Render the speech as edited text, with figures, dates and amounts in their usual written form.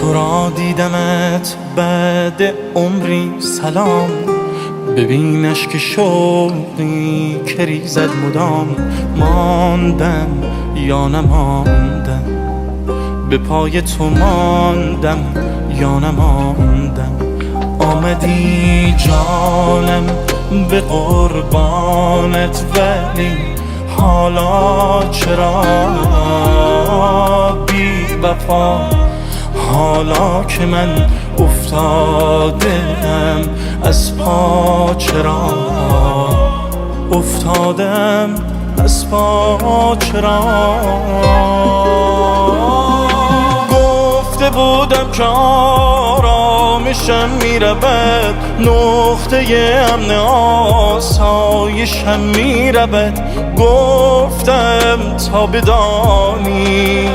تو را دیدمت بعد عمری سلام، ببینش که شوقی که ریزد مدام. ماندم یا نماندم، به پای تو ماندم یا نماندم. آمدی جانم به قربانت، ولی حالا چرا بی وفا؟ حالا که من افتادم از پا، چرا افتادم از پا؟ چرا گفته بودم که آرامشم میرود، نقطه امن آسایشم میرود. گفتم تا بدانی